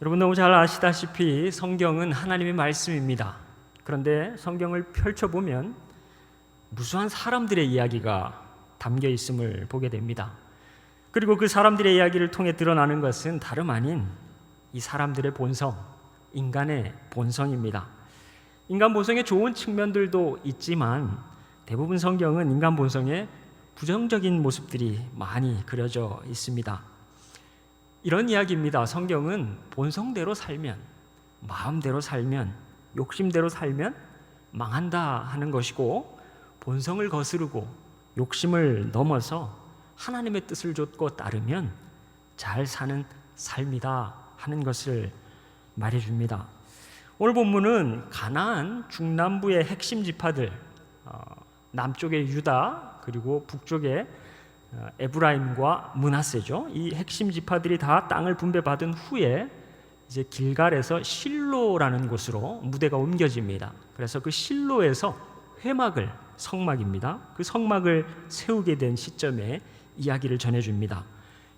여러분 너무 잘 아시다시피 성경은 하나님의 말씀입니다. 그런데 성경을 펼쳐보면 무수한 사람들의 이야기가 담겨 있음을 보게 됩니다. 그리고 그 사람들의 이야기를 통해 드러나는 것은 다름 아닌 이 사람들의 본성, 인간의 본성입니다. 인간 본성의 좋은 측면들도 있지만 대부분 성경은 인간 본성의 부정적인 모습들이 많이 그려져 있습니다. 이런 이야기입니다. 성경은 본성대로 살면, 마음대로 살면, 욕심대로 살면 망한다 하는 것이고, 본성을 거스르고 욕심을 넘어서 하나님의 뜻을 좇고 따르면 잘 사는 삶이다 하는 것을 말해줍니다. 오늘 본문은 가나안 중남부의 핵심 지파들, 남쪽의 유다 그리고 북쪽의 에브라임과 므낫세죠. 이 핵심 지파들이 다 땅을 분배받은 후에 이제 길갈에서 실로라는 곳으로 무대가 옮겨집니다. 그래서 그 실로에서 회막을, 성막입니다. 그 성막을 세우게 된 시점에 이야기를 전해줍니다.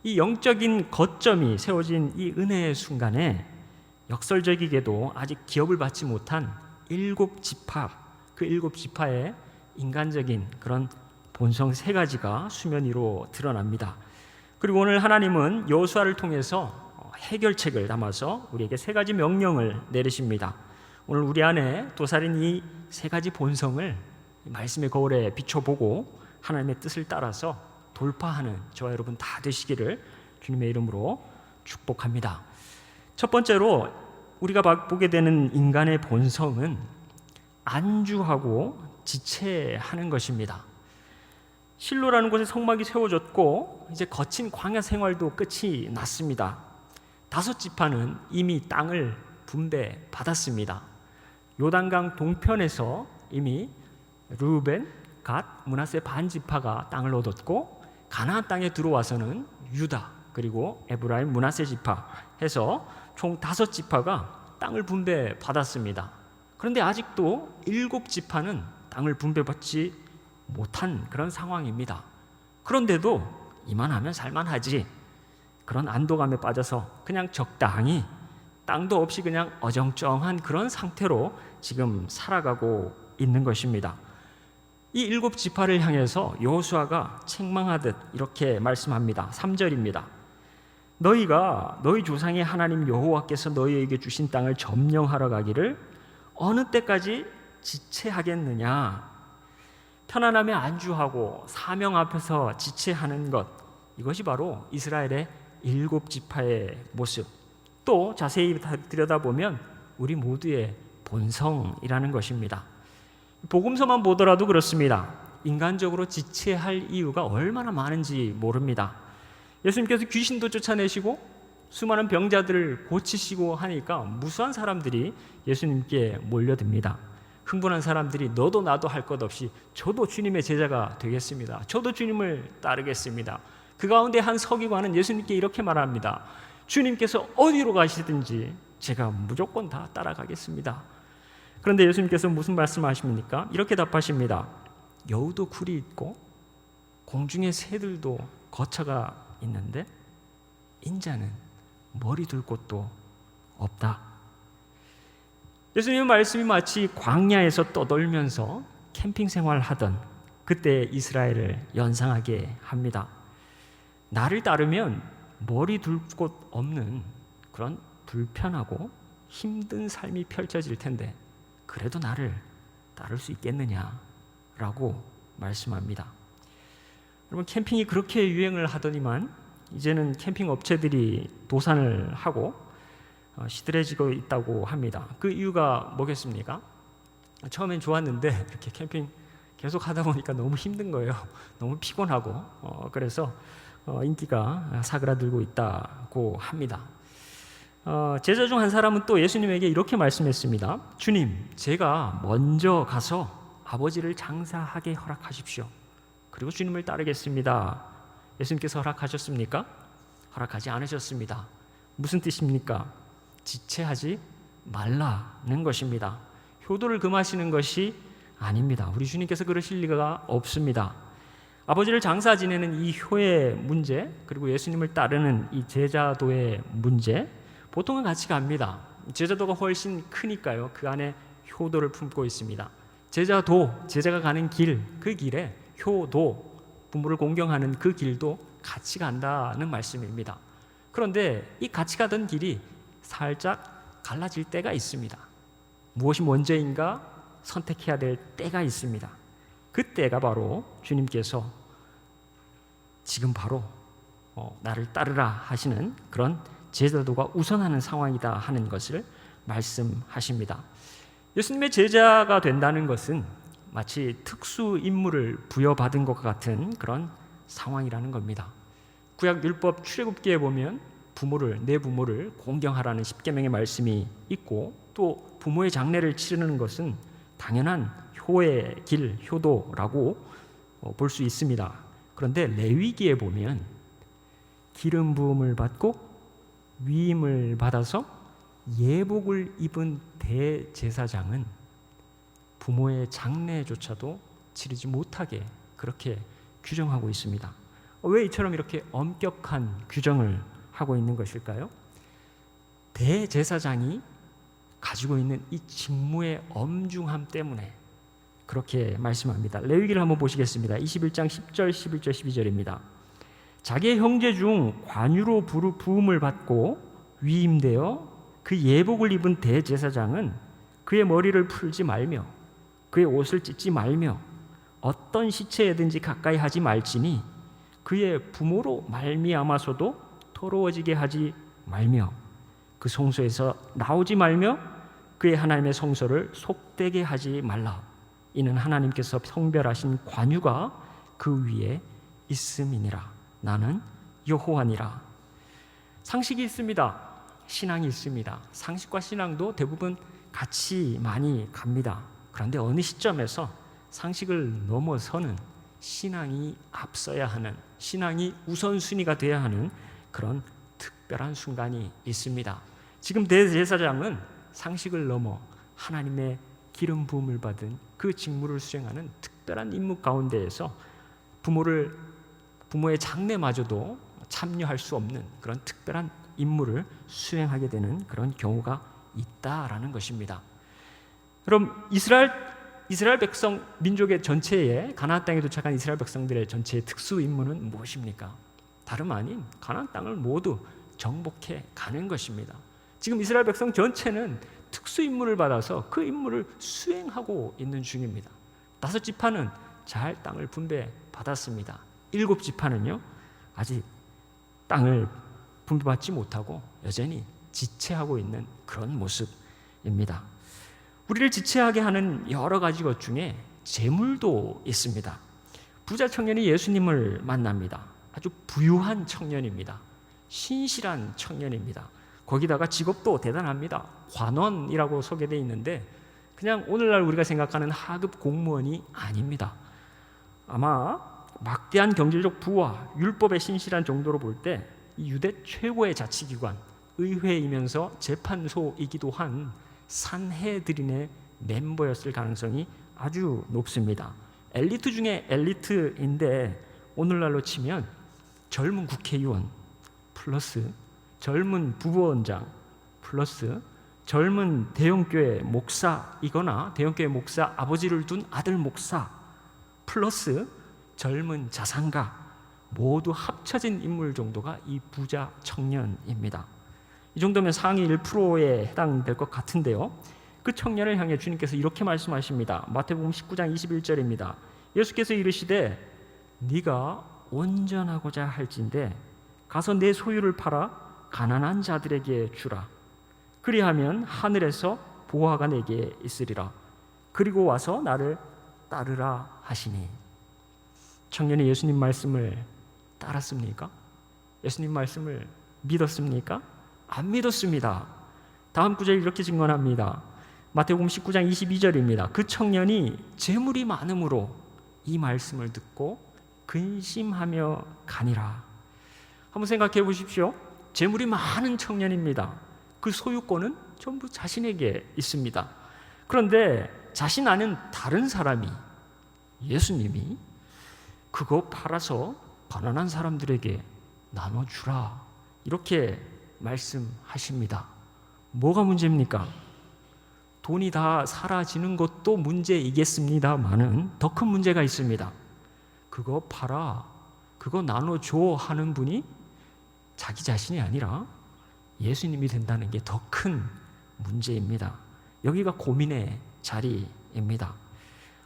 이 영적인 거점이 세워진 이 은혜의 순간에 역설적이게도 아직 기업을 받지 못한 7지파, 그 7지파의 인간적인 그런 본성 3가지가 수면 위로 드러납니다. 그리고 오늘 하나님은 여호수아를 통해서 해결책을 담아서 우리에게 3가지 명령을 내리십니다. 오늘 우리 안에 도사린 이 3가지 본성을 말씀의 거울에 비춰보고 하나님의 뜻을 따라서 돌파하는 저와 여러분 다 되시기를 주님의 이름으로 축복합니다. 첫 번째로 우리가 보게 되는 인간의 본성은 안주하고 지체하는 것입니다. 실로라는 곳에 성막이 세워졌고 이제 거친 광야 생활도 끝이 났습니다. 5지파는 이미 땅을 분배받았습니다. 요단강 동편에서 이미 르우벤, 갓, 므낫세 반지파가 땅을 얻었고 가나안 땅에 들어와서는 유다 그리고 에브라임, 므낫세 지파 해서 총 5지파가 땅을 분배받았습니다. 그런데 아직도 7지파는 땅을 분배받지 못한 그런 상황입니다. 그런데도 이만하면 살만하지, 그런 안도감에 빠져서 그냥 적당히 땅도 없이 그냥 어정쩡한 그런 상태로 지금 살아가고 있는 것입니다. 이 7지파를 향해서 여호수아가 책망하듯 이렇게 말씀합니다. 3절입니다. 너희가 너희 조상의 하나님 여호와께서 너희에게 주신 땅을 점령하러 가기를 어느 때까지 지체하겠느냐. 편안함에 안주하고 사명 앞에서 지체하는 것, 이것이 바로 이스라엘의 7지파의 모습, 또 자세히 들여다보면 우리 모두의 본성이라는 것입니다. 복음서만 보더라도 그렇습니다. 인간적으로 지체할 이유가 얼마나 많은지 모릅니다. 예수님께서 귀신도 쫓아내시고 수많은 병자들을 고치시고 하니까 무수한 사람들이 예수님께 몰려듭니다. 흥분한 사람들이 너도 나도 할 것 없이 저도 주님의 제자가 되겠습니다. 저도 주님을 따르겠습니다. 그 가운데 한 서기관은 예수님께 이렇게 말합니다. 주님께서 어디로 가시든지 제가 무조건 다 따라가겠습니다. 그런데 예수님께서 무슨 말씀하십니까? 이렇게 답하십니다. 여우도 굴이 있고 공중의 새들도 거처가 있는데 인자는 머리 둘 곳도 없다. 예수님의 말씀이 마치 광야에서 떠돌면서 캠핑 생활하던 그때 이스라엘을 연상하게 합니다. 나를 따르면 머리 둘 곳 없는 그런 불편하고 힘든 삶이 펼쳐질 텐데 그래도 나를 따를 수 있겠느냐라고 말씀합니다. 여러분, 캠핑이 그렇게 유행을 하더니만 이제는 캠핑 업체들이 도산을 하고 시들해지고 있다고 합니다. 그 이유가 뭐겠습니까? 처음엔 좋았는데 이렇게 캠핑 계속 하다 보니까 너무 힘든 거예요. 너무 피곤하고 그래서 인기가 사그라들고 있다고 합니다. 제자 중 한 사람은 또 예수님에게 이렇게 말씀했습니다. 주님, 제가 먼저 가서 아버지를 장사하게 허락하십시오. 그리고 주님을 따르겠습니다. 예수님께서 허락하셨습니까? 허락하지 않으셨습니다. 무슨 뜻입니까? 지체하지 말라는 것입니다. 효도를 금하시는 것이 아닙니다. 우리 주님께서 그러실 리가 없습니다. 아버지를 장사 지내는 이 효의 문제, 그리고 예수님을 따르는 이 제자도의 문제, 보통은 같이 갑니다. 제자도가 훨씬 크니까요. 그 안에 효도를 품고 있습니다. 제자가 가는 길, 그 길에 효도, 부모를 공경하는 그 길도 같이 간다는 말씀입니다. 그런데 이 같이 가던 길이 살짝 갈라질 때가 있습니다. 무엇이 먼저인가 선택해야 될 때가 있습니다. 그때가 바로 주님께서 지금 바로 나를 따르라 하시는 그런 제자도가 우선하는 상황이다 하는 것을 말씀하십니다. 예수님의 제자가 된다는 것은 마치 특수 임무를 부여받은 것과 같은 그런 상황이라는 겁니다. 구약 율법 출애굽기에 보면 내 부모를 공경하라는 십계명의 말씀이 있고, 또 부모의 장례를 치르는 것은 당연한 효의 길, 효도라고 볼 수 있습니다. 그런데 레위기에 보면 기름 부음을 받고 위임을 받아서 예복을 입은 대제사장은 부모의 장례조차도 치르지 못하게 그렇게 규정하고 있습니다. 왜 이처럼 이렇게 엄격한 규정을 하고 있는 것일까요? 대제사장이 가지고 있는 이 직무의 엄중함 때문에 그렇게 말씀합니다. 레위기를 한번 보시겠습니다. 21장 10절, 11절, 12절입니다. 자기의 형제 중 관유로 부음을 받고 위임되어 그 예복을 입은 대제사장은 그의 머리를 풀지 말며 그의 옷을 찢지 말며 어떤 시체에든지 가까이 하지 말지니 그의 부모로 말미암아서도 더러워지게 하지 말며 그 성소에서 나오지 말며 그의 하나님의 성소를 속되게 하지 말라. 이는 하나님께서 성별하신 관유가 그 위에 있음이니라. 나는 여호와니라. 상식이 있습니다. 신앙이 있습니다. 상식과 신앙도 대부분 같이 많이 갑니다. 그런데 어느 시점에서 상식을 넘어서는 신앙이 앞서야 하는, 신앙이 우선순위가 되어야 하는 그런 특별한 순간이 있습니다. 지금 대제사장은 상식을 넘어 하나님의 기름 부음을 받은 그 직무를 수행하는 특별한 임무 가운데에서 부모의 장례마저도 참여할 수 없는 그런 특별한 임무를 수행하게 되는 그런 경우가 있다라는 것입니다. 그럼 이스라엘 백성 민족의 전체에, 가나안 땅에 도착한 이스라엘 백성들의 전체의 특수 임무는 무엇입니까? 다름 아닌 가나안 땅을 모두 정복해 가는 것입니다. 지금 이스라엘 백성 전체는 특수 임무를 받아서 그 임무를 수행하고 있는 중입니다. 5지파는 잘 땅을 분배받았습니다. 7지파는요 아직 땅을 분배받지 못하고 여전히 지체하고 있는 그런 모습입니다. 우리를 지체하게 하는 여러 가지 것 중에 재물도 있습니다. 부자 청년이 예수님을 만납니다. 아주 부유한 청년입니다. 신실한 청년입니다. 거기다가 직업도 대단합니다. 관원이라고 소개되어 있는데 그냥 오늘날 우리가 생각하는 하급 공무원이 아닙니다. 아마 막대한 경제적 부와 율법의 신실한 정도로 볼 때 이 유대 최고의 자치기관, 의회이면서 재판소이기도 한 산헤드린의 멤버였을 가능성이 아주 높습니다. 엘리트 중에 엘리트인데 오늘날로 치면 젊은 국회의원 플러스 젊은 부부원장 플러스 젊은 대형교회 목사이거나 대형교회 목사 아버지를 둔 아들 목사 플러스 젊은 자산가 모두 합쳐진 인물 정도가 이 부자 청년입니다. 이 정도면 상위 1%에 해당될 것 같은데요. 그 청년을 향해 주님께서 이렇게 말씀하십니다. 마태복음 19장 21절입니다. 예수께서 이르시되 네가 온전하고자 할진대 가서 내 소유를 팔아 가난한 자들에게 주라. 그리하면 하늘에서 보화가 내게 있으리라. 그리고 와서 나를 따르라 하시니. 청년이 예수님 말씀을 따랐습니까? 예수님 말씀을 믿었습니까? 안 믿었습니다. 다음 구절이 이렇게 증언합니다. 마태복음 19장 22절입니다. 그 청년이 재물이 많음으로 이 말씀을 듣고 근심하며 가니라. 한번 생각해 보십시오. 재물이 많은 청년입니다. 그 소유권은 전부 자신에게 있습니다. 그런데 자신 아는 다른 사람이, 예수님이 그거 팔아서 가난한 사람들에게 나눠주라 이렇게 말씀하십니다. 뭐가 문제입니까? 돈이 다 사라지는 것도 문제이겠습니다만은 더 큰 문제가 있습니다. 그거 팔아, 그거 나눠줘 하는 분이 자기 자신이 아니라 예수님이 된다는 게 더 큰 문제입니다. 여기가 고민의 자리입니다.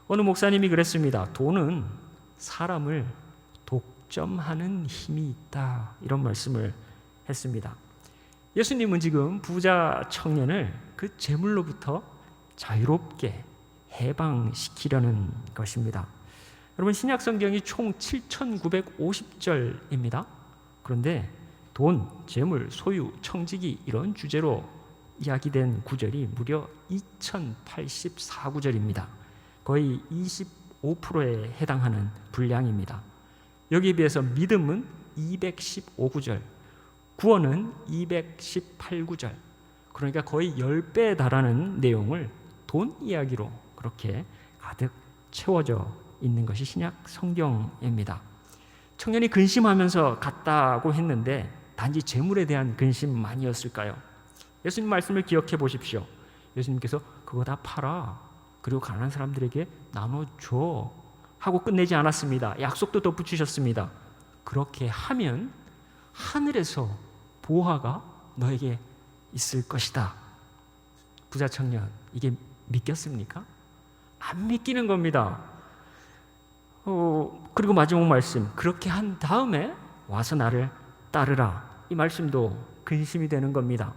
어느 목사님이 그랬습니다. 돈은 사람을 독점하는 힘이 있다, 이런 말씀을 했습니다. 예수님은 지금 부자 청년을 그 재물로부터 자유롭게 해방시키려는 것입니다. 여러분, 신약 성경이 총 7,950절입니다. 그런데 돈, 재물, 소유, 청지기 이런 주제로 이야기된 구절이 무려 2,084구절입니다. 거의 25%에 해당하는 분량입니다. 여기에 비해서 믿음은 215구절, 구원은 218구절, 그러니까 거의 10배에 달하는 내용을 돈 이야기로 그렇게 가득 채워져 있는 것이 신약 성경입니다. 청년이 근심하면서 갔다고 했는데 단지 재물에 대한 근심만이었을까요? 예수님 말씀을 기억해 보십시오. 예수님께서 그거 다 팔아, 그리고 가난한 사람들에게 나눠줘 하고 끝내지 않았습니다. 약속도 덧붙이셨습니다. 그렇게 하면 하늘에서 보화가 너에게 있을 것이다. 부자 청년, 이게 믿겼습니까? 안 믿기는 겁니다. 그리고 마지막 말씀, 그렇게 한 다음에 와서 나를 따르라. 이 말씀도 근심이 되는 겁니다.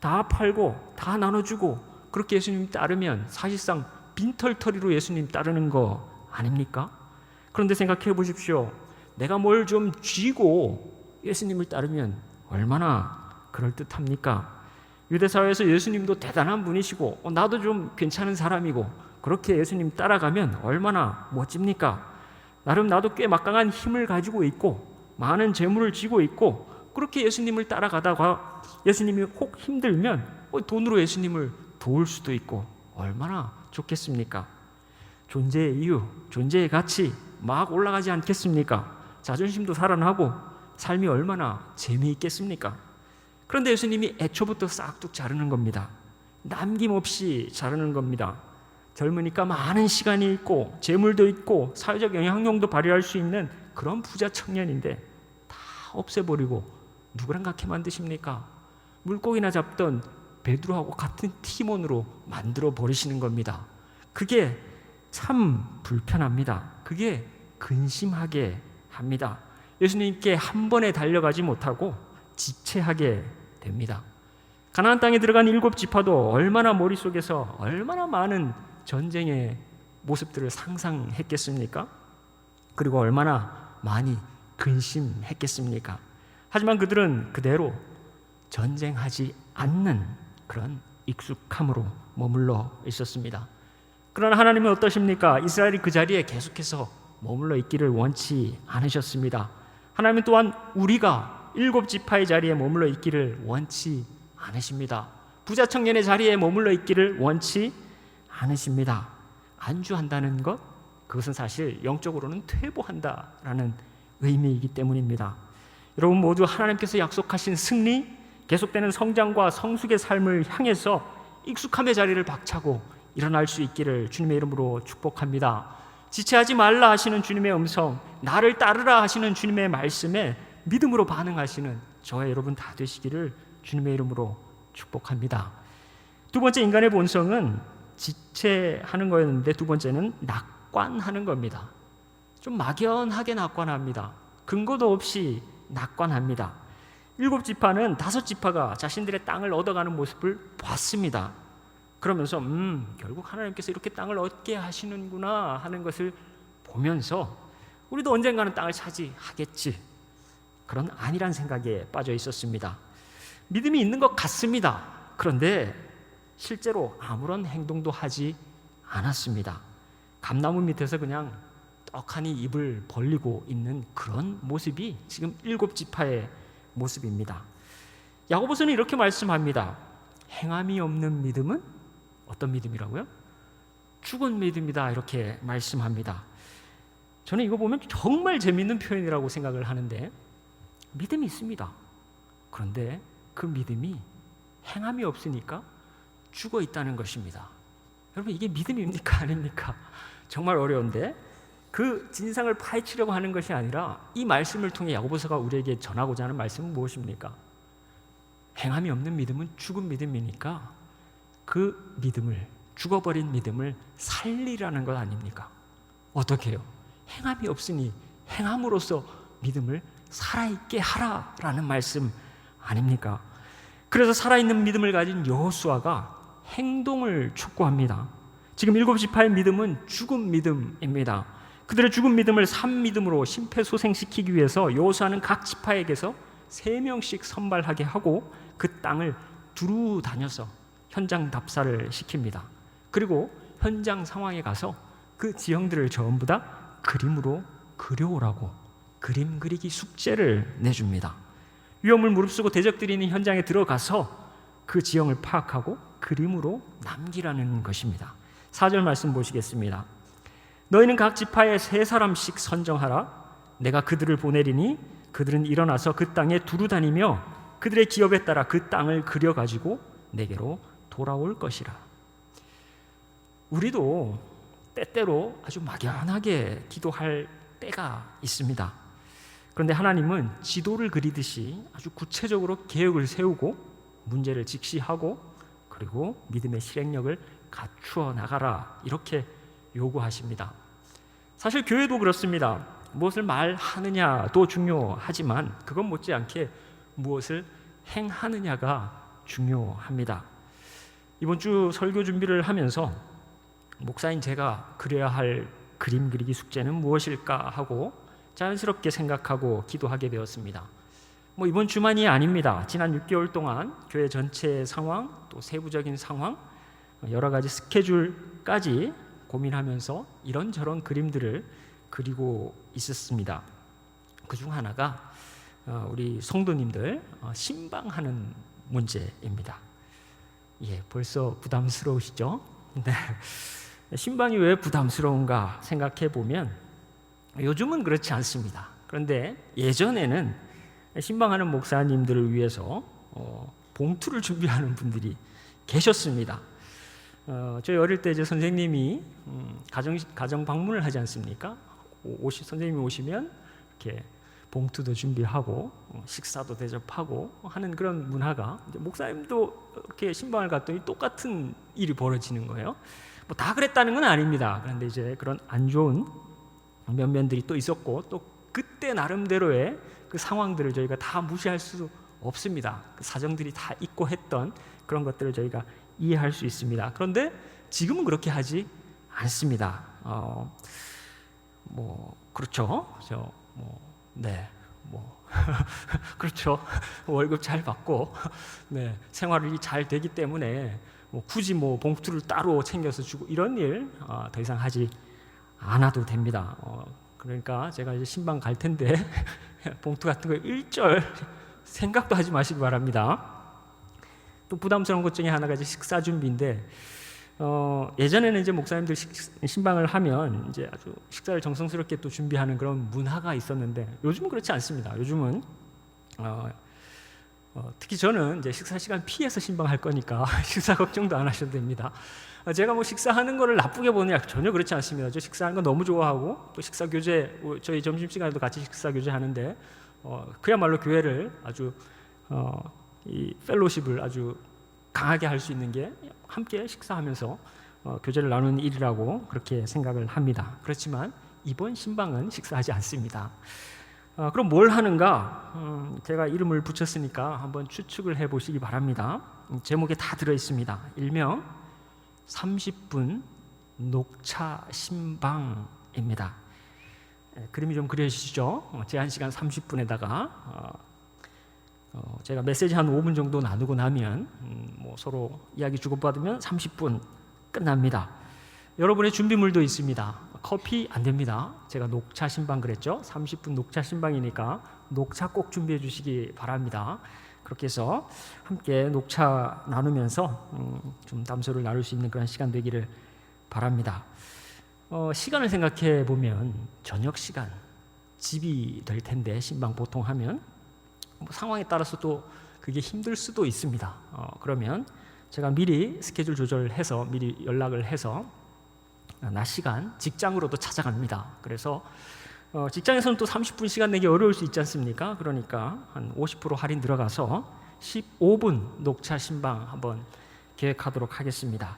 다 팔고 다 나눠주고 그렇게 예수님 따르면 사실상 빈털터리로 예수님 따르는 거 아닙니까? 그런데 생각해 보십시오. 내가 뭘 좀 쥐고 예수님을 따르면 얼마나 그럴듯합니까? 유대사회에서 예수님도 대단한 분이시고 나도 좀 괜찮은 사람이고 그렇게 예수님 따라가면 얼마나 멋집니까? 나름 나도 꽤 막강한 힘을 가지고 있고 많은 재물을 쥐고 있고 그렇게 예수님을 따라가다가 예수님이 혹 힘들면 돈으로 예수님을 도울 수도 있고 얼마나 좋겠습니까? 존재의 이유, 존재의 가치 막 올라가지 않겠습니까? 자존심도 살아나고 삶이 얼마나 재미있겠습니까? 그런데 예수님이 애초부터 싹둑 자르는 겁니다. 남김없이 자르는 겁니다. 젊으니까 많은 시간이 있고 재물도 있고 사회적 영향력도 발휘할 수 있는 그런 부자 청년인데 다 없애버리고 누구랑 같게 만드십니까? 물고기나 잡던 베드로하고 같은 팀원으로 만들어 버리시는 겁니다. 그게 참 불편합니다. 그게 근심하게 합니다. 예수님께 한 번에 달려가지 못하고 지체하게 됩니다. 가나안 땅에 들어간 7 지파도 얼마나 머릿속에서 얼마나 많은 전쟁의 모습들을 상상했겠습니까? 그리고 얼마나 많이 근심했겠습니까? 하지만 그들은 그대로 전쟁하지 않는 그런 익숙함으로 머물러 있었습니다. 그러나 하나님은 어떠십니까? 이스라엘이 그 자리에 계속해서 머물러 있기를 원치 않으셨습니다. 하나님은 또한 우리가 7 지파의 자리에 머물러 있기를 원치 않으십니다. 부자 청년의 자리에 머물러 있기를 원치 않으십니다. 안주한다는 것, 그것은 사실 영적으로는 퇴보한다라는 의미이기 때문입니다. 여러분 모두 하나님께서 약속하신 승리, 계속되는 성장과 성숙의 삶을 향해서 익숙함의 자리를 박차고 일어날 수 있기를 주님의 이름으로 축복합니다. 지체하지 말라 하시는 주님의 음성, 나를 따르라 하시는 주님의 말씀에 믿음으로 반응하시는 저와 여러분 다 되시기를 주님의 이름으로 축복합니다. 두 번째, 인간의 본성은 지체하는 거였는데 두 번째는 낙관하는 겁니다. 좀 막연하게 낙관합니다. 근거도 없이 낙관합니다. 7 지파는 5 지파가 자신들의 땅을 얻어가는 모습을 봤습니다. 그러면서 결국 하나님께서 이렇게 땅을 얻게 하시는구나 하는 것을 보면서 우리도 언젠가는 땅을 차지하겠지, 그런 안일한 생각에 빠져 있었습니다. 믿음이 있는 것 같습니다. 그런데 실제로 아무런 행동도 하지 않았습니다. 감나무 밑에서 그냥 떡하니 입을 벌리고 있는 그런 모습이 지금 7 지파의 모습입니다. 야고보서는 이렇게 말씀합니다. 행함이 없는 믿음은 어떤 믿음이라고요? 죽은 믿음이다, 이렇게 말씀합니다. 저는 이거 보면 정말 재미있는 표현이라고 생각을 하는데, 믿음이 있습니다. 그런데 그 믿음이 행함이 없으니까 죽어 있다는 것입니다. 여러분, 이게 믿음입니까? 아닙니까? 정말 어려운데, 그 진상을 파헤치려고 하는 것이 아니라 이 말씀을 통해 야고보서가 우리에게 전하고자 하는 말씀은 무엇입니까? 행함이 없는 믿음은 죽은 믿음이니까 그 믿음을, 죽어버린 믿음을 살리라는 것 아닙니까? 어떻게 해요? 행함이 없으니 행함으로써 믿음을 살아있게 하라라는 말씀 아닙니까? 그래서 살아있는 믿음을 가진 여호수아가 행동을 촉구합니다. 지금 7지파의 믿음은 죽은 믿음입니다. 그들의 죽은 믿음을 산 믿음으로 심폐소생시키기 위해서 여호수아는 각 지파에게서 3명씩 선발하게 하고 그 땅을 두루 다녀서 현장 답사를 시킵니다. 그리고 현장 상황에 가서 그 지형들을 전부 다 그림으로 그려오라고 그림 그리기 숙제를 내줍니다. 위험을 무릅쓰고 대적들이 있는 현장에 들어가서 그 지형을 파악하고 그림으로 남기라는 것입니다. 4절 말씀 보시겠습니다. 너희는 각 지파에 3사람씩 선정하라. 내가 그들을 보내리니 그들은 일어나서 그 땅에 두루 다니며 그들의 기업에 따라 그 땅을 그려가지고 내게로 돌아올 것이라. 우리도 때때로 아주 막연하게 기도할 때가 있습니다. 그런데 하나님은 지도를 그리듯이 아주 구체적으로 계획을 세우고 문제를 직시하고 그리고 믿음의 실행력을 갖추어 나가라, 이렇게 요구하십니다. 사실 교회도 그렇습니다. 무엇을 말하느냐도 중요하지만 그것 못지않게 무엇을 행하느냐가 중요합니다. 이번 주 설교 준비를 하면서 목사인 제가 그려야 할 그림 그리기 숙제는 무엇일까 하고 자연스럽게 생각하고 기도하게 되었습니다. 이번 주만이 아닙니다. 지난 6개월 동안 교회 전체의 상황, 또 세부적인 상황, 여러 가지 스케줄까지 고민하면서 이런저런 그림들을 그리고 있었습니다. 그중 하나가 우리 성도님들 신방하는 문제입니다. 벌써 부담스러우시죠? 네. 신방이 왜 부담스러운가 생각해 보면 요즘은 그렇지 않습니다. 그런데 예전에는 신방하는 목사님들을 위해서 봉투를 준비하는 분들이 계셨습니다. 저희 어릴 때 이제 선생님이 가정 방문을 하지 않습니까? 선생님이 오시면 이렇게 봉투도 준비하고 식사도 대접하고 하는 그런 문화가, 목사님도 이렇게 신방을 갔더니 똑같은 일이 벌어지는 거예요. 다 그랬다는 건 아닙니다. 그런데 이제 그런 안 좋은 면면들이 또 있었고, 또 그때 나름대로의 그 상황들을 저희가 다 무시할 수 없습니다. 그 사정들이 다 있고 했던 그런 것들을 저희가 이해할 수 있습니다. 그런데 지금은 그렇게 하지 않습니다. 그렇죠. 그렇죠. 월급 잘 받고, 생활이 잘 되기 때문에 굳이 봉투를 따로 챙겨서 주고 이런 일 더 이상 하지 않아도 됩니다. 그러니까 제가 이제 신방 갈 텐데 봉투 같은 거 일절 생각도 하지 마시기 바랍니다. 또 부담스러운 것 중에 하나가 이제 식사 준비인데, 예전에는 이제 목사님들 신방을 하면 이제 아주 식사를 정성스럽게 또 준비하는 그런 문화가 있었는데 요즘은 그렇지 않습니다. 요즘은 특히 저는 이제 식사 시간 피해서 신방할 거니까 식사 걱정도 안 하셔도 됩니다. 제가 식사하는 거를 나쁘게 보느냐, 전혀 그렇지 않습니다. 저 식사하는 거 너무 좋아하고, 또 식사 교제, 저희 점심시간에도 같이 식사 교제 하는데 그야말로 교회를 아주 이 펠로십을 아주 강하게 할 수 있는 게 함께 식사하면서 교제를 나누는 일이라고 그렇게 생각을 합니다. 그렇지만 이번 신방은 식사하지 않습니다. 그럼 뭘 하는가? 제가 이름을 붙였으니까 한번 추측을 해보시기 바랍니다. 제목에 다 들어있습니다. 일명 30분 녹차 신방입니다. 그림이 좀 그려지시죠? 제한시간 30분에다가 제가 메시지 한 5분 정도 나누고 나면 서로 이야기 주고받으면 30분 끝납니다. 여러분의 준비물도 있습니다. 커피 안 됩니다. 제가 녹차 신방 그랬죠? 30분 녹차 신방이니까 녹차 꼭 준비해 주시기 바랍니다. 그렇게 해서 함께 녹차 나누면서 좀 담소를 나눌 수 있는 그런 시간 되기를 바랍니다. 시간을 생각해 보면 저녁 시간 집이 될 텐데, 신방 보통 하면 상황에 따라서 또 그게 힘들 수도 있습니다. 그러면 제가 미리 스케줄 조절해서 미리 연락을 해서 낮 시간 직장으로도 찾아갑니다. 그래서 직장에서는 또 30분 시간 내기 어려울 수 있지 않습니까? 그러니까 한 50% 할인 들어가서 15분 녹차 신방 한번 계획하도록 하겠습니다.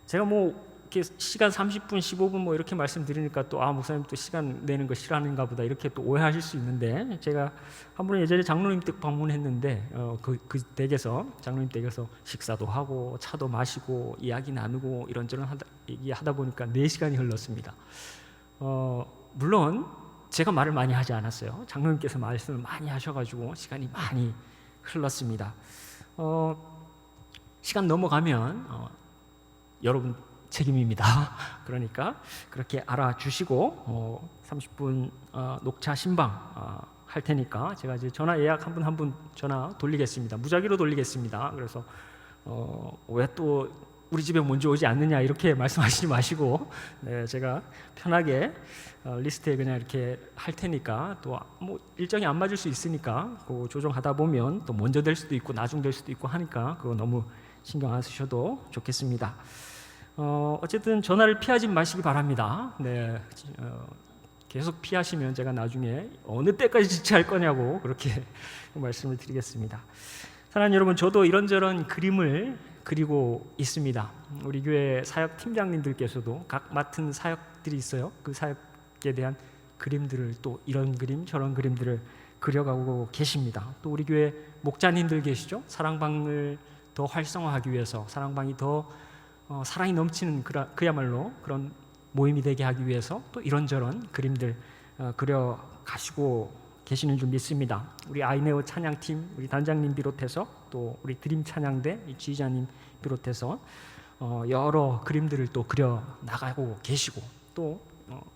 제가 뭐 이렇게 시간 30분, 15분 뭐 이렇게 말씀드리니까 또 목사님 또 시간 내는 거 싫어하는가 보다 이렇게 또 오해하실 수 있는데, 제가 한 번은 예전에 장로님 댁 방문했는데 그 댁에서 장로님 댁에서 식사도 하고 차도 마시고 이야기 나누고 이런저런 얘기하다 보니까 4시간이 흘렀습니다. 물론 제가 말을 많이 하지 않았어요. 장로님께서 말씀을 많이 하셔가지고 시간이 많이 흘렀습니다. 시간 넘어가면 여러분 책임입니다. 그러니까 그렇게 알아주시고 30분 녹차 신방 할 테니까 제가 이제 전화 예약 한 분 전화 돌리겠습니다. 무작위로 돌리겠습니다. 그래서 왜 또 우리 집에 먼저 오지 않느냐 이렇게 말씀하시지 마시고, 네, 제가 편하게 리스트에 그냥 이렇게 할 테니까, 또 뭐 일정이 안 맞을 수 있으니까 그거 조정하다 보면 또 먼저 될 수도 있고 나중 될 수도 있고 하니까 그거 너무 신경 안 쓰셔도 좋겠습니다. 어쨌든 전화를 피하지 마시기 바랍니다. 네, 계속 피하시면 제가 나중에 어느 때까지 지체할 거냐고 그렇게 말씀을 드리겠습니다. 사랑하는 여러분, 저도 이런저런 그림을 그리고 있습니다. 우리 교회 사역 팀장님들께서도 각 맡은 사역들이 있어요. 그 사역에 대한 그림들을 또 이런 그림 저런 그림들을 그려가고 계십니다. 또 우리 교회 목자님들 계시죠? 사랑방을 더 활성화하기 위해서, 사랑방이 더 사랑이 넘치는 그야말로 그런 모임이 되게 하기 위해서 또 이런저런 그림들 그려 가시고 계시는 줄 믿습니다. 우리 아이네오 찬양팀 우리 단장님 비롯해서 또 우리 드림 찬양대 지휘자님 비롯해서 여러 그림들을 또 그려 나가고 계시고, 또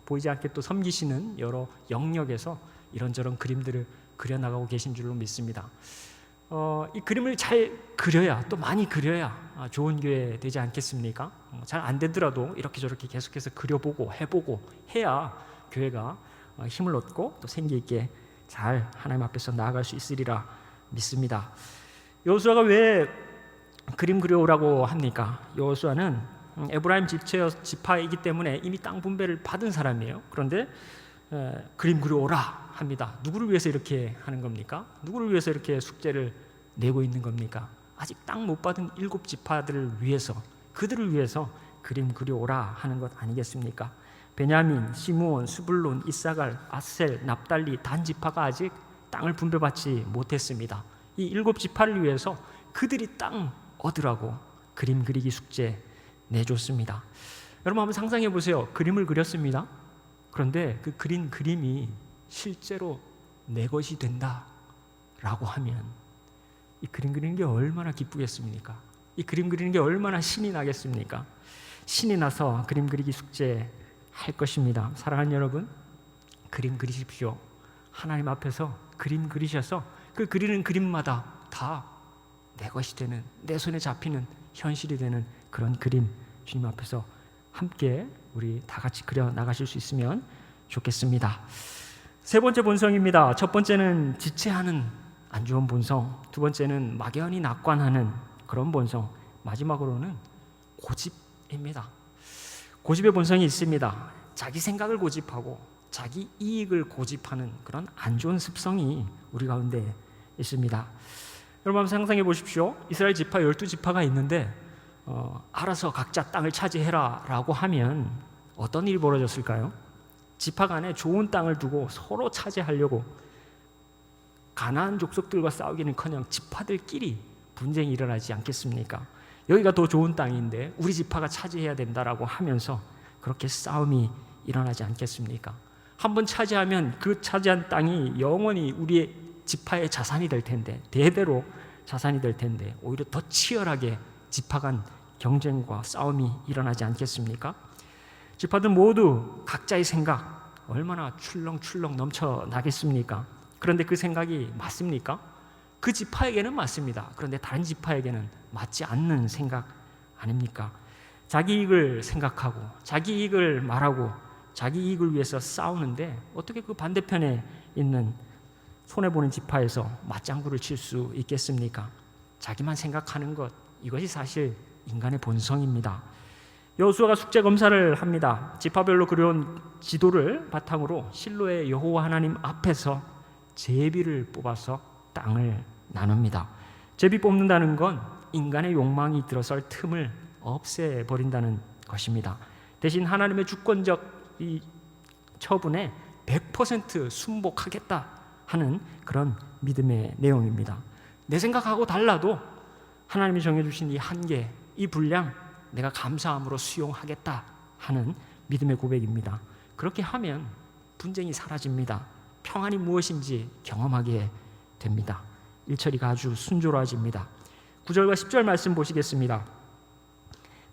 보이지 않게 또 섬기시는 여러 영역에서 이런저런 그림들을 그려 나가고 계신 줄로 믿습니다. 이 그림을 잘 그려야, 또 많이 그려야 좋은 교회 되지 않겠습니까? 잘 안 되더라도 이렇게 저렇게 계속해서 그려보고 해보고 해야 교회가 힘을 얻고 또 생기 있게 잘 하나님 앞에서 나아갈 수 있으리라 믿습니다. 여호수아가 왜 그림 그려오라고 합니까? 여호수아는 에브라임 지파이기 때문에 이미 땅 분배를 받은 사람이에요. 그런데 그림 그려오라 합니다. 누구를 위해서 이렇게 하는 겁니까? 누구를 위해서 이렇게 숙제를 내고 있는 겁니까? 아직 땅 못 받은 7지파들을 위해서, 그들을 위해서 그림 그려오라 하는 것 아니겠습니까? 베냐민, 시므온, 스불론, 이사갈, 아셀, 납달리, 단 지파가 아직 땅을 분배받지 못했습니다. 이 7지파를 위해서 그들이 땅 얻으라고 그림 그리기 숙제 내줬습니다. 여러분 한번 상상해 보세요. 그림을 그렸습니다. 그런데 그 그린 그림이 실제로 내 것이 된다라고 하면 이 그림 그리는 게 얼마나 기쁘겠습니까? 이 그림 그리는 게 얼마나 신이 나겠습니까? 신이 나서 그림 그리기 숙제 할 것입니다. 사랑하는 여러분, 그림 그리십시오. 하나님 앞에서 그림 그리셔서 그 그리는 그림마다 다 내 것이 되는, 내 손에 잡히는 현실이 되는 그런 그림 주님 앞에서 함께 우리 다 같이 그려 나가실 수 있으면 좋겠습니다. 세 번째 본성입니다. 첫 번째는 지체하는 안 좋은 본성, 두 번째는 막연히 낙관하는 그런 본성, 마지막으로는 고집입니다. 고집의 본성이 있습니다. 자기 생각을 고집하고 자기 이익을 고집하는 그런 안 좋은 습성이 우리 가운데 있습니다. 여러분 한번 상상해 보십시오. 이스라엘 지파 12지파가 있는데 알아서 각자 땅을 차지해라 라고 하면 어떤 일이 벌어졌을까요? 지파 간에 좋은 땅을 두고 서로 차지하려고 가나안 족속들과 싸우기는커녕 지파들끼리 분쟁이 일어나지 않겠습니까? 여기가 더 좋은 땅인데 우리 지파가 차지해야 된다라고 하면서 그렇게 싸움이 일어나지 않겠습니까? 한번 차지하면 그 차지한 땅이 영원히 우리의 지파의 자산이 될 텐데, 대대로 자산이 될 텐데 오히려 더 치열하게 지파 간 경쟁과 싸움이 일어나지 않겠습니까? 지파들 모두 각자의 생각 얼마나 출렁출렁 넘쳐나겠습니까? 그런데 그 생각이 맞습니까? 그 지파에게는 맞습니다. 그런데 다른 지파에게는 맞지 않는 생각 아닙니까? 자기 이익을 생각하고 자기 이익을 말하고 자기 이익을 위해서 싸우는데 어떻게 그 반대편에 있는 손해보는 지파에서 맞장구를 칠 수 있겠습니까? 자기만 생각하는 것, 이것이 사실 인간의 본성입니다. 여호수아가 숙제 검사를 합니다. 지파별로 그려온 지도를 바탕으로 실로의 여호와 하나님 앞에서 제비를 뽑아서 땅을 나눕니다. 제비 뽑는다는 건 인간의 욕망이 들어설 틈을 없애버린다는 것입니다. 대신 하나님의 주권적 이 처분에 100% 순복하겠다 하는 그런 믿음의 내용입니다. 내 생각하고 달라도 하나님이 정해주신 이 한계, 이 분량 내가 감사함으로 수용하겠다 하는 믿음의 고백입니다. 그렇게 하면 분쟁이 사라집니다. 평안이 무엇인지 경험하게 됩니다. 일처리가 아주 순조로워집니다. 9절과 10절 말씀 보시겠습니다.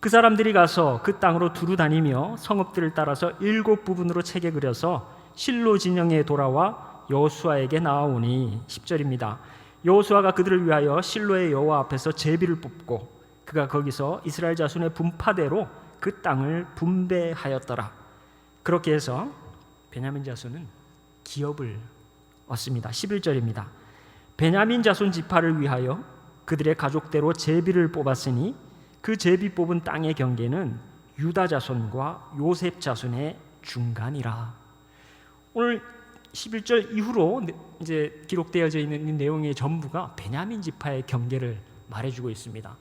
그 사람들이 가서 그 땅으로 두루 다니며 성읍들을 따라서 7부분으로 채게 그려서 실로 진영에 돌아와 여호수아에게 나아오니 10절입니다. 여호수아가 그들을 위하여 실로의 여호와 앞에서 제비를 뽑고 그가 거기서 이스라엘 자손의 분파대로 그 땅을 분배하였더라. 그렇게 해서 베냐민 자손은 기업을 얻습니다. 11절입니다. 베냐민 자손 지파를 위하여 그들의 가족대로 제비를 뽑았으니 그 제비 뽑은 땅의 경계는 유다 자손과 요셉 자손의 중간이라. 오늘 11절 이후로 이제 기록되어져 있는 이 내용의 전부가 베냐민 지파의 경계를 말해주고 있습니다.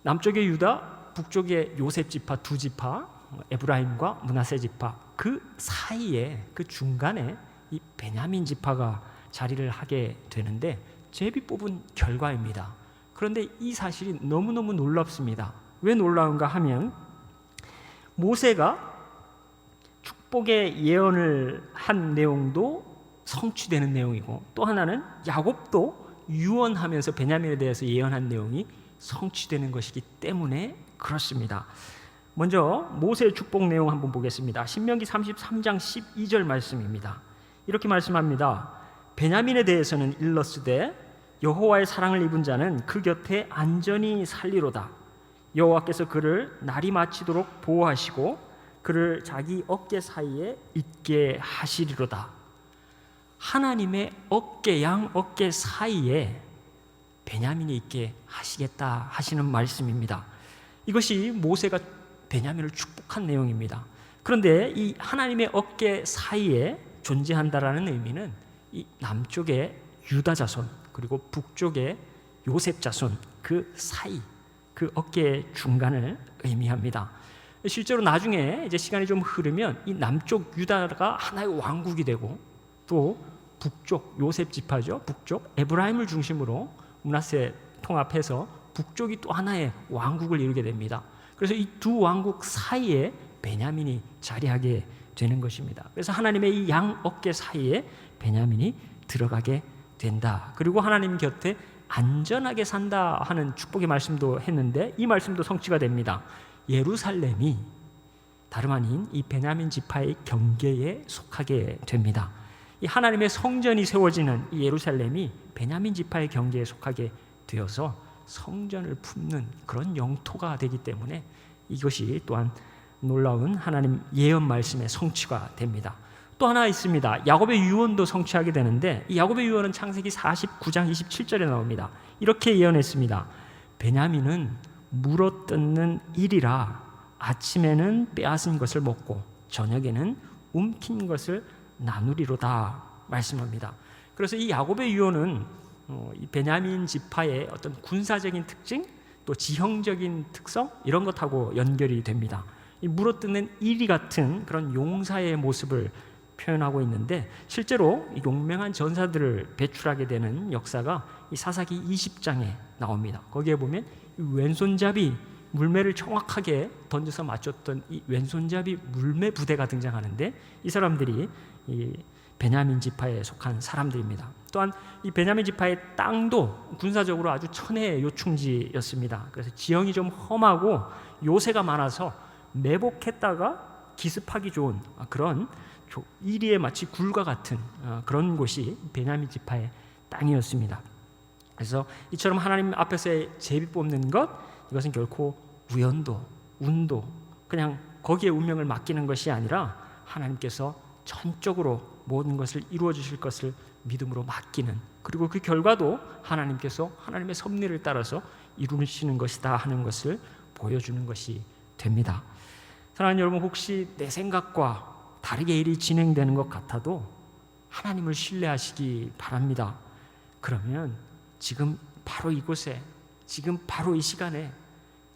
남쪽의 유다, 북쪽의 요셉 지파 두 지파, 에브라임과 므낫세 지파, 그 사이에 그 중간에 이 베냐민 지파가 자리를 하게 되는데 제비 뽑은 결과입니다. 그런데 이 사실이 너무너무 놀랍습니다. 왜 놀라운가 하면 모세가 축복의 예언을 한 내용도 성취되는 내용이고 또 하나는 야곱도 유언하면서 베냐민에 대해서 예언한 내용이 성취되는 것이기 때문에 그렇습니다. 먼저 모세의 축복 내용 한번 보겠습니다. 신명기 33장 12절 말씀입니다. 이렇게 말씀합니다. 베냐민에 대해서는 일렀으되 여호와의 사랑을 입은 자는 그 곁에 안전히 살리로다. 여호와께서 그를 날이 마치도록 보호하시고 그를 자기 어깨 사이에 있게 하시리로다. 하나님의 어깨, 양 어깨 사이에 베냐민이 있게 하시겠다 하시는 말씀입니다. 이것이 모세가 베냐민을 축복한 내용입니다. 그런데 이 하나님의 어깨 사이에 존재한다라는 의미는 이 남쪽의 유다 자손 그리고 북쪽의 요셉 자손 그 사이, 그 어깨의 중간을 의미합니다. 실제로 나중에 이제 시간이 좀 흐르면 이 남쪽 유다가 하나의 왕국이 되고 또 북쪽 요셉 지파죠. 북쪽 에브라임을 중심으로 므낫세 통합해서 북쪽이 또 하나의 왕국을 이루게 됩니다. 그래서 이 두 왕국 사이에 베냐민이 자리하게 되는 것입니다. 그래서 하나님의 이 양 어깨 사이에 베냐민이 들어가게 된다. 그리고 하나님 곁에 안전하게 산다 하는 축복의 말씀도 했는데 이 말씀도 성취가 됩니다. 예루살렘이 다름 아닌 이 베냐민 지파의 경계에 속하게 됩니다. 이 하나님의 성전이 세워지는 이 예루살렘이 베냐민 지파의 경계에 속하게 되어서 성전을 품는 그런 영토가 되기 때문에 이것이 또한 놀라운 하나님 예언 말씀의 성취가 됩니다. 또 하나 있습니다. 야곱의 유언도 성취하게 되는데 이 야곱의 유언은 창세기 49장 27절에 나옵니다. 이렇게 예언했습니다. 베냐민은 물어뜯는 일이라 아침에는 빼앗은 것을 먹고 저녁에는 움킨 것을 나누리로다 말씀합니다. 그래서 이 야곱의 유언은 이 베냐민 지파의 어떤 군사적인 특징 또 지형적인 특성 이런 것하고 연결이 됩니다. 이 물어뜯는 이리 같은 그런 용사의 모습을 표현하고 있는데 실제로 용맹한 전사들을 배출하게 되는 역사가 이 사사기 20장에 나옵니다. 거기에 보면 왼손잡이 물매를 정확하게 던져서 맞췄던 이 왼손잡이 물매 부대가 등장하는데 이 사람들이 이 베냐민 지파에 속한 사람들입니다. 또한 이 베냐민 지파의 땅도 군사적으로 아주 천혜의 요충지였습니다. 그래서 지형이 좀 험하고 요새가 많아서 매복했다가 기습하기 좋은 그런 이리에 마치 굴과 같은 그런 곳이 베냐민 지파의 땅이었습니다. 그래서 이처럼 하나님 앞에서의 제비 뽑는 것 이것은 결코 우연도 운도 그냥 거기에 운명을 맡기는 것이 아니라 하나님께서 전적으로 모든 것을 이루어 주실 것을 믿음으로 맡기는, 그리고 그 결과도 하나님께서 하나님의 섭리를 따라서 이루시는 것이다 하는 것을 보여주는 것이 됩니다. 사랑하는 여러분, 혹시 내 생각과 다르게 일이 진행되는 것 같아도 하나님을 신뢰하시기 바랍니다. 그러면 지금 바로 이곳에, 지금 바로 이 시간에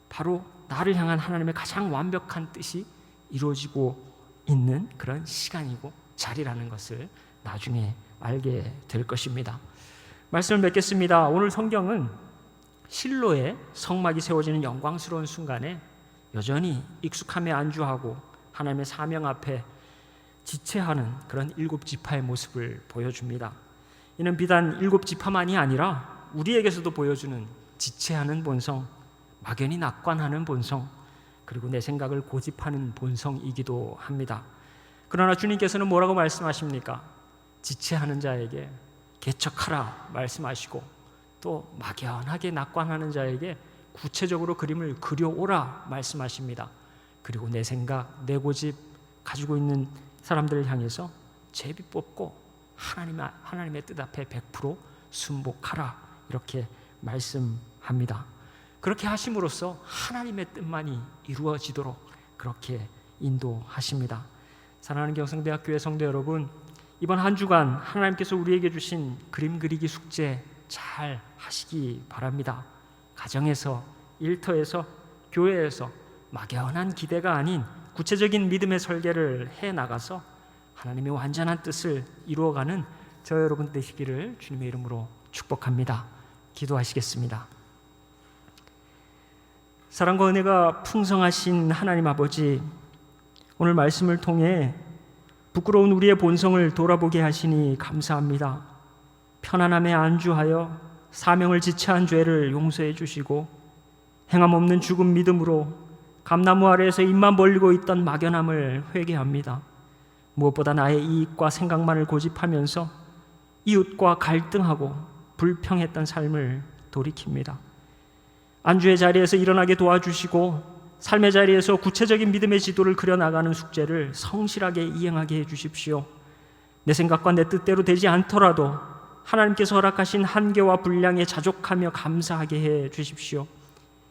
바로 나를 향한 하나님의 가장 완벽한 뜻이 이루어지고 있는 그런 시간이고 자리라는 것을 나중에 알게 될 것입니다. 말씀을 맺겠습니다. 오늘 성경은 실로의 성막이 세워지는 영광스러운 순간에 여전히 익숙함에 안주하고 하나님의 사명 앞에 지체하는 그런 7지파의 모습을 보여줍니다. 이는 비단 7지파만이 아니라 우리에게서도 보여주는 지체하는 본성, 막연히 낙관하는 본성, 그리고 내 생각을 고집하는 본성이기도 합니다. 그러나 주님께서는 뭐라고 말씀하십니까? 지체하는 자에게 개척하라 말씀하시고, 또 막연하게 낙관하는 자에게 구체적으로 그림을 그려오라 말씀하십니다. 그리고 내 생각, 내 고집 가지고 있는 사람들을 향해서 제비 뽑고 하나님의 뜻 앞에 100% 순복하라, 이렇게 말씀합니다. 그렇게 하심으로써 하나님의 뜻만이 이루어지도록 그렇게 인도하십니다. 사랑하는 경성대학교의 성도 여러분, 이번 한 주간 하나님께서 우리에게 주신 그림 그리기 숙제 잘 하시기 바랍니다. 가정에서, 일터에서, 교회에서 막연한 기대가 아닌 구체적인 믿음의 설계를 해나가서 하나님의 완전한 뜻을 이루어가는 저 여러분 되시기를 주님의 이름으로 축복합니다. 기도하시겠습니다. 사랑과 은혜가 풍성하신 하나님 아버지, 오늘 말씀을 통해 부끄러운 우리의 본성을 돌아보게 하시니 감사합니다. 편안함에 안주하여 사명을 지체한 죄를 용서해 주시고 행함 없는 죽은 믿음으로 감나무 아래에서 입만 벌리고 있던 막연함을 회개합니다. 무엇보다 나의 이익과 생각만을 고집하면서 이웃과 갈등하고 불평했던 삶을 돌이킵니다. 안주의 자리에서 일어나게 도와주시고 삶의 자리에서 구체적인 믿음의 지도를 그려나가는 숙제를 성실하게 이행하게 해주십시오. 내 생각과 내 뜻대로 되지 않더라도 하나님께서 허락하신 한계와 분량에 자족하며 감사하게 해주십시오.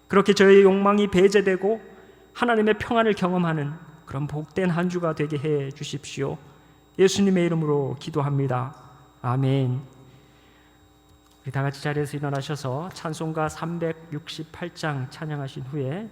그렇게 저의 욕망이 배제되고 하나님의 평안을 경험하는 그런 복된 한 주가 되게 해주십시오. 예수님의 이름으로 기도합니다. 아멘. 우리 다 같이 자리에서 일어나셔서 찬송가 368장 찬양하신 후에